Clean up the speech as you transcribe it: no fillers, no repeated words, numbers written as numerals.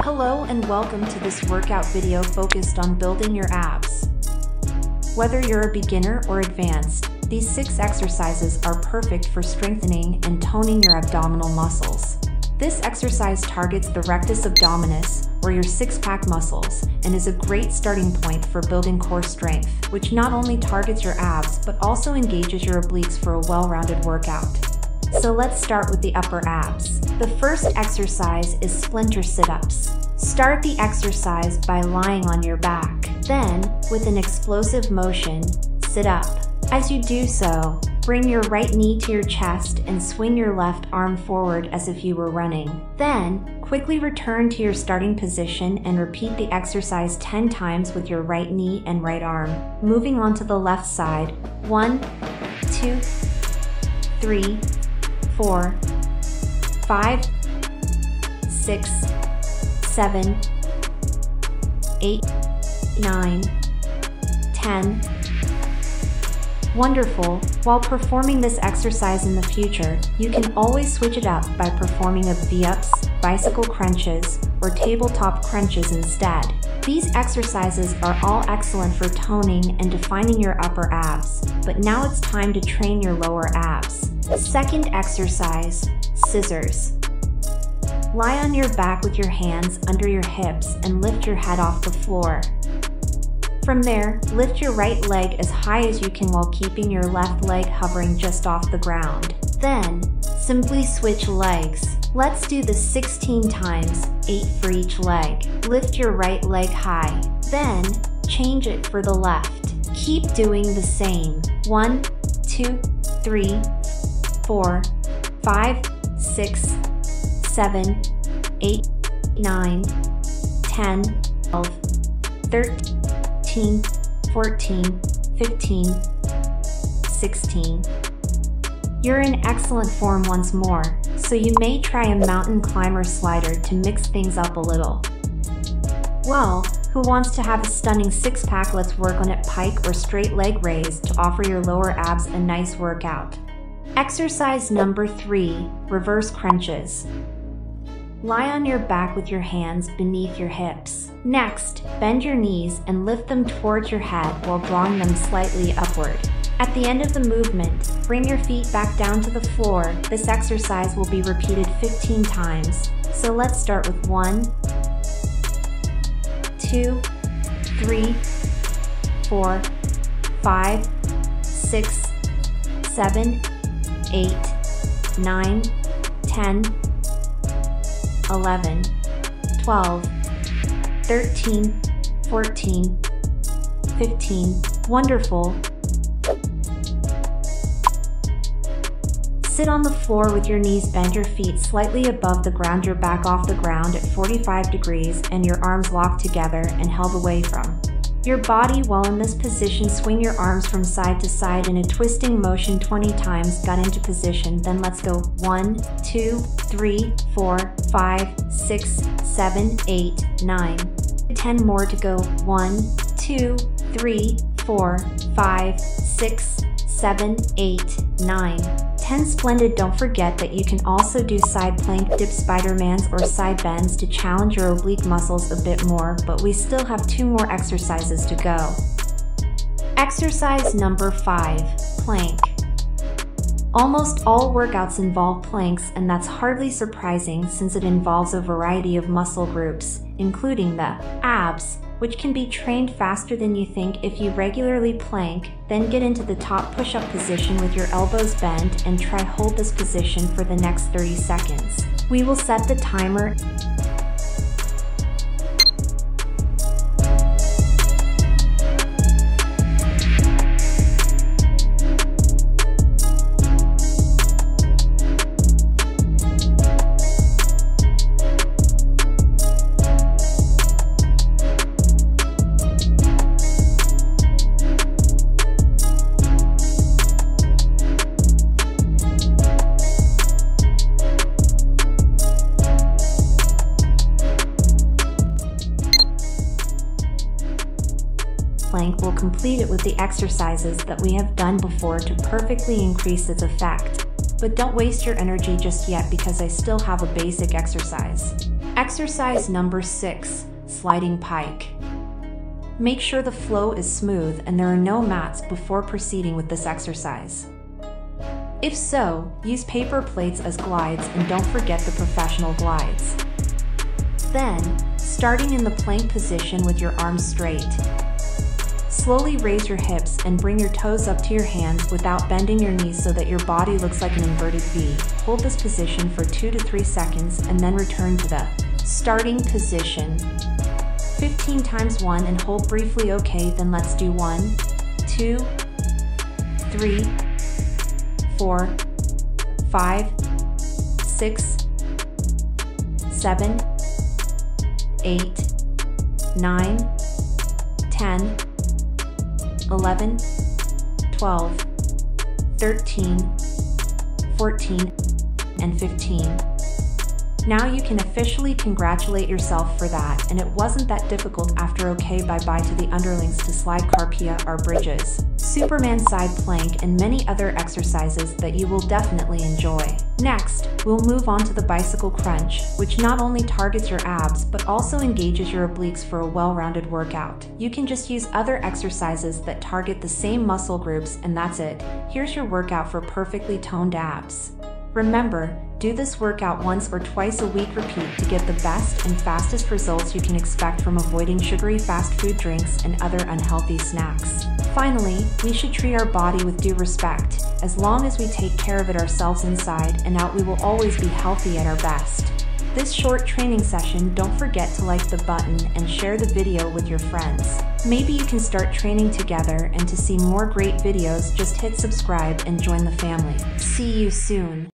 Hello and welcome to this workout video focused on building your abs. Whether you're a beginner or advanced, these 6 exercises are perfect for strengthening and toning your abdominal muscles. This exercise targets the rectus abdominis, or your six-pack muscles, and is a great starting point for building core strength, which not only targets your abs but also engages your obliques for a well-rounded workout. So let's start with the upper abs. The first exercise is Splinter Situps. Start the exercise by lying on your back. Then, with an explosive motion, sit up. As you do so, bring your right knee to your chest and swing your left arm forward as if you were running. Then, quickly return to your starting position and repeat the exercise 10 times with your right knee and right arm. Moving on to the left side. 1, 2, 3, 4, 5, 6, 7, 8, 9, 10. Wonderful! While performing this exercise in the future, you can always switch it up by performing a V-ups, bicycle crunches, or tabletop crunches instead. These exercises are all excellent for toning and defining your upper abs, but now it's time to train your lower abs. Second exercise, scissors. Lie on your back with your hands under your hips and lift your head off the floor. From there, lift your right leg as high as you can while keeping your left leg hovering just off the ground. Then, simply switch legs. Let's do this 16 times, 8 for each leg. Lift your right leg high. Then, change it for the left. Keep doing the same. 1, 2, 3, 4, 5, 6, 7, 8, 9, 10, 12, 13, 14, 15, 16. You're in excellent form once more, so you may try a mountain climber slider to mix things up a little. Well, who wants to have a stunning six-pack? Let's work on it. Pike or straight leg raise to offer your lower abs a nice workout. Exercise number 3, reverse crunches. Lie on your back with your hands beneath your hips. Next, bend your knees and lift them towards your head while drawing them slightly upward. At the end of the movement, bring your feet back down to the floor. This exercise will be repeated 15 times. So let's start with 1, 2, 3, 4, 5, 6, 7, 8, 9, 10, 11, 12, 13, 14, 15. Wonderful! Sit on the floor with your knees bent, your feet slightly above the ground, your back off the ground at 45 degrees, and your arms locked together and held away from your body. While in this position, swing your arms from side to side in a twisting motion 20 times. Got into position. Then let's go 1, 2, 3, 4, 5, 6, 7, 8, 9. 10 more to go. 1, 2, 3, 4, 5, 6, 7, 8, 9. 10. Splendid. Don't forget that you can also do side plank, dip, Spider-Mans, or side bends to challenge your oblique muscles a bit more, but we still have 2 more exercises to go. Exercise number 5, plank. Almost all workouts involve planks, and that's hardly surprising since it involves a variety of muscle groups, including the abs, which can be trained faster than you think if you regularly plank. Then get into the top push-up position with your elbows bent and try hold this position for the next 30 seconds. We will set the timer. Plank will complete it with the exercises that we have done before to perfectly increase its effect. But don't waste your energy just yet because I still have a basic exercise. Exercise number 6, sliding pike. Make sure the flow is smooth and there are no mats before proceeding with this exercise. If so, use paper plates as glides and don't forget the professional glides. Then, starting in the plank position with your arms straight. Slowly raise your hips and bring your toes up to your hands without bending your knees so that your body looks like an inverted V. Hold this position for 2 to 3 seconds and then return to the starting position. 15 times 1 and hold briefly. Okay, then let's do 1, 2, 3, 4, 5, 6, 7, 8, 9, 10, 11, 12, 13, 14, and 15. Now you can officially congratulate yourself for that, and it wasn't that difficult after. Okay, bye-bye to the underlings to slide carpia or bridges, Superman side plank, and many other exercises that you will definitely enjoy. Next, we'll move on to the bicycle crunch, which not only targets your abs but also engages your obliques for a well-rounded workout. You can just use other exercises that target the same muscle groups, and that's it. Here's your workout for perfectly toned abs. Remember, do this workout once or twice a week. Repeat to get the best and fastest results you can expect from avoiding sugary fast food drinks and other unhealthy snacks. Finally, we should treat our body with due respect. As long as we take care of it ourselves inside and out, we will always be healthy at our best. This short training session, don't forget to like the button and share the video with your friends. Maybe you can start training together, and to see more great videos, just hit subscribe and join the family. See you soon.